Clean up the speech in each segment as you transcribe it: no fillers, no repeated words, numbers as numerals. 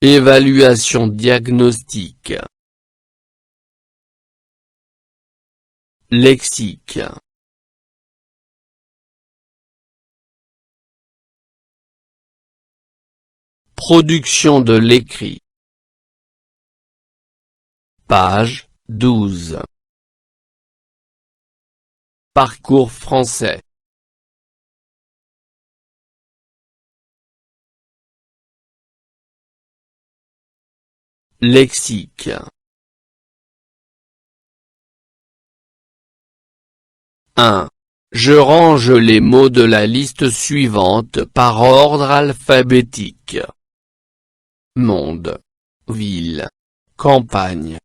Évaluation diagnostique. Lexique. Production de l'écrit. Page 12. Parcours français. Lexique. 1. Je range les mots de la liste suivante par ordre alphabétique. Monde. Ville. Campagne.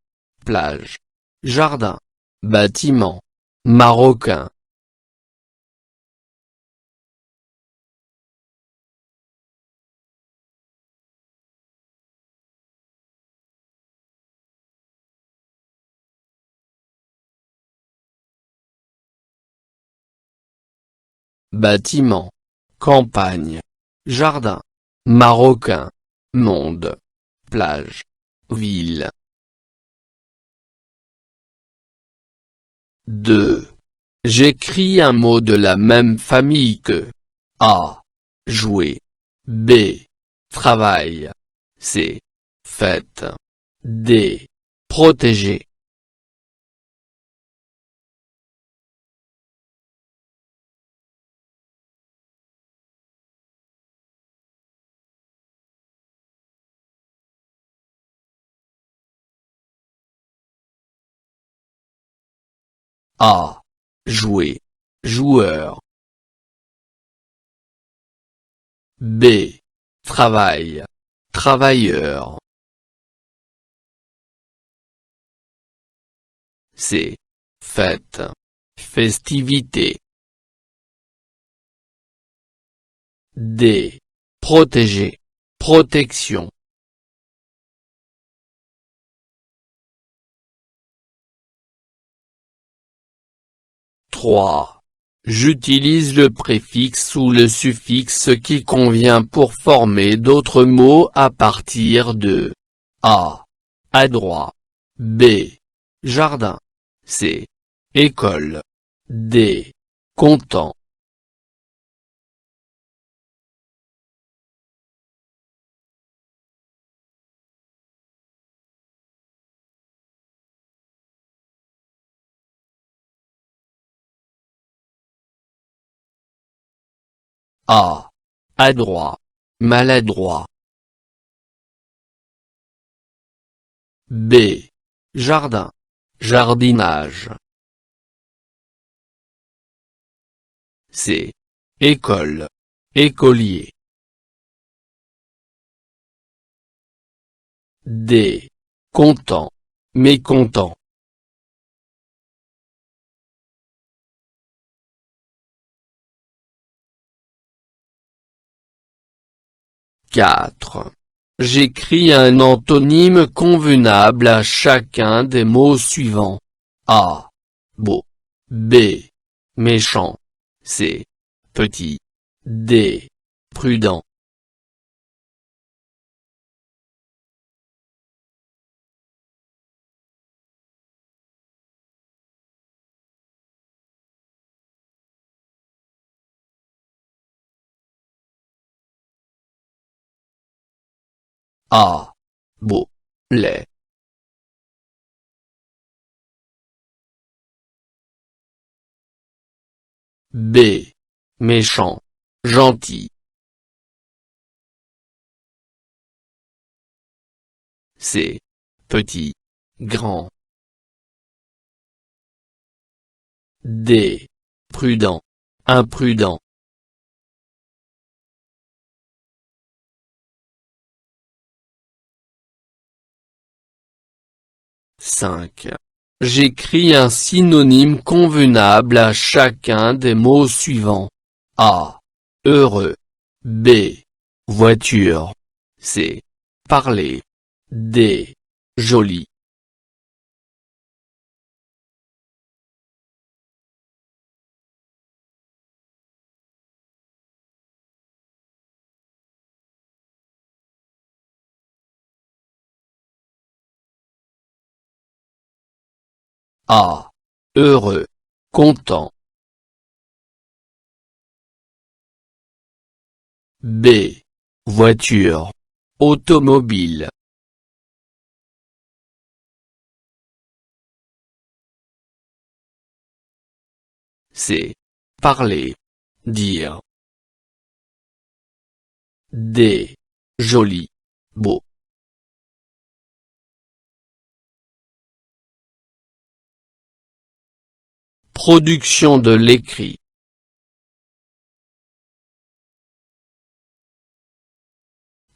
Plage. Jardin. Bâtiment. Marocain. Bâtiment. Campagne. Jardin. Marocain. Monde. Plage. Ville. 2. J'écris un mot de la même famille que A. Jouer. B. Travail. C. Fête. D. Protéger. A. Jouer. Joueur. B. Travail. Travailleur. C. Fête. Festivité. D. Protéger. Protection. 3. J'utilise le préfixe ou le suffixe qui convient pour former d'autres mots à partir de A. Adroit. B. Jardin. C. École. D. Content. A. Adroit. Maladroit. B. Jardin. Jardinage. C. École. Écolier. D. Content. Mécontent. 4. J'écris un antonyme convenable à chacun des mots suivants. A. Beau. B. Méchant. C. Petit. D. Prudent. A. Beau. Laid. B. Méchant. Gentil. C. Petit. Grand. D. Prudent. Imprudent. 5. J'écris un synonyme convenable à chacun des mots suivants. A. Heureux. B. Voiture. C. Parler. D. Joli. A. Heureux, content. B. Voiture, automobile. C. Parler, dire. D. Joli, beau. Production de l'écrit.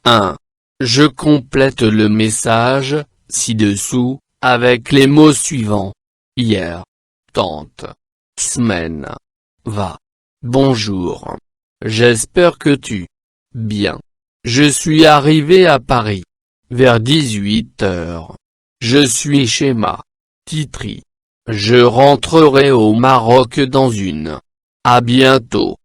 1. Je complète le message, ci-dessous, avec les mots suivants. Hier. Tante. Semaine. Va. Bonjour. J'espère que tu. Bien. Je suis arrivé à Paris. Vers 18 h. Je suis chez ma. Titri. Je rentrerai au Maroc dans une. À bientôt.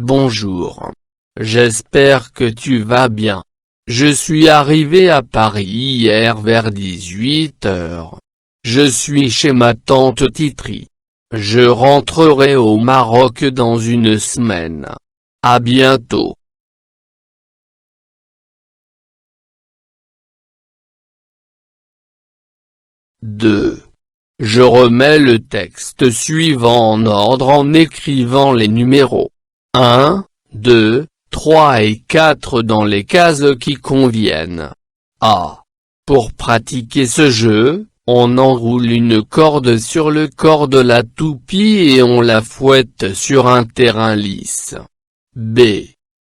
Bonjour. J'espère que tu vas bien. Je suis arrivé à Paris hier vers 18 h. Je suis chez ma tante Titri. Je rentrerai au Maroc dans une semaine. À bientôt. Deux. Je remets le texte suivant en ordre en écrivant les numéros 1, 2, 3 et 4 dans les cases qui conviennent. A. Pour pratiquer ce jeu, on enroule une corde sur le corps de la toupie et on la fouette sur un terrain lisse. B.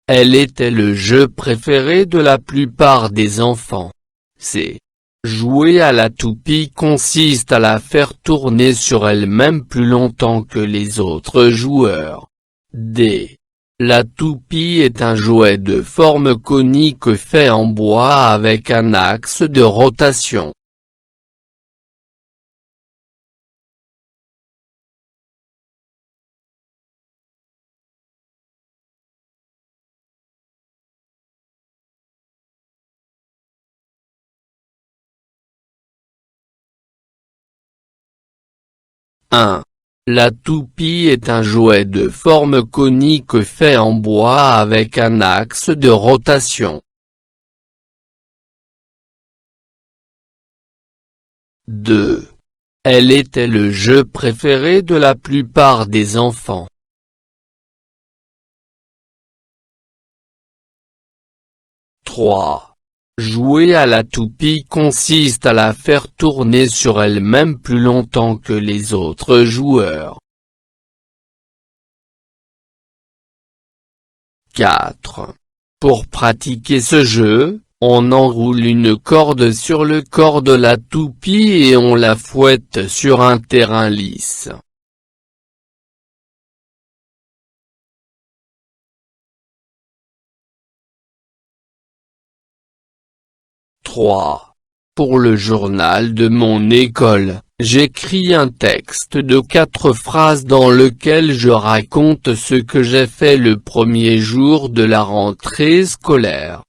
Elle était le jeu préféré de la plupart des enfants. C. Jouer à la toupie consiste à la faire tourner sur elle-même plus longtemps que les autres joueurs. D. La toupie est un jouet de forme conique fait en bois avec un axe de rotation. La toupie est un jouet de forme conique fait en bois avec un axe de rotation. 2. Elle était le jeu préféré de la plupart des enfants. 3. Jouer à la toupie consiste à la faire tourner sur elle-même plus longtemps que les autres joueurs. 4. Pour pratiquer ce jeu, on enroule une corde sur le corps de la toupie et on la fouette sur un terrain lisse. Pour le journal de mon école, j'écris un texte de 4 phrases dans lequel je raconte ce que j'ai fait le premier jour de la rentrée scolaire.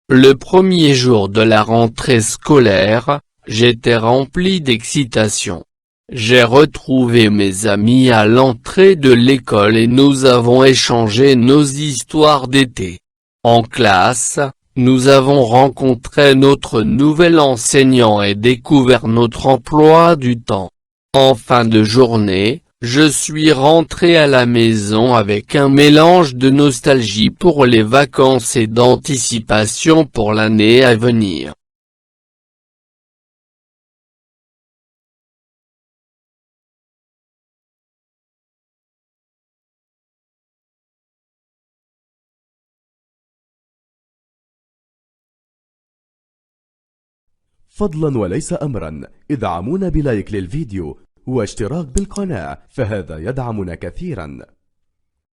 Le premier jour de la rentrée scolaire, j'étais rempli d'excitation. J'ai retrouvé mes amis à l'entrée de l'école et nous avons échangé nos histoires d'été. En classe, nous avons rencontré notre nouvel enseignant et découvert notre emploi du temps. En fin de journée, je suis rentré à la maison avec un mélange de nostalgie pour les vacances et d'anticipation pour l'année à venir. فضلا وليس أمرا ادعمونا بلايك للفيديو واشتراك بالقناة، فهذا يدعمنا كثيرا.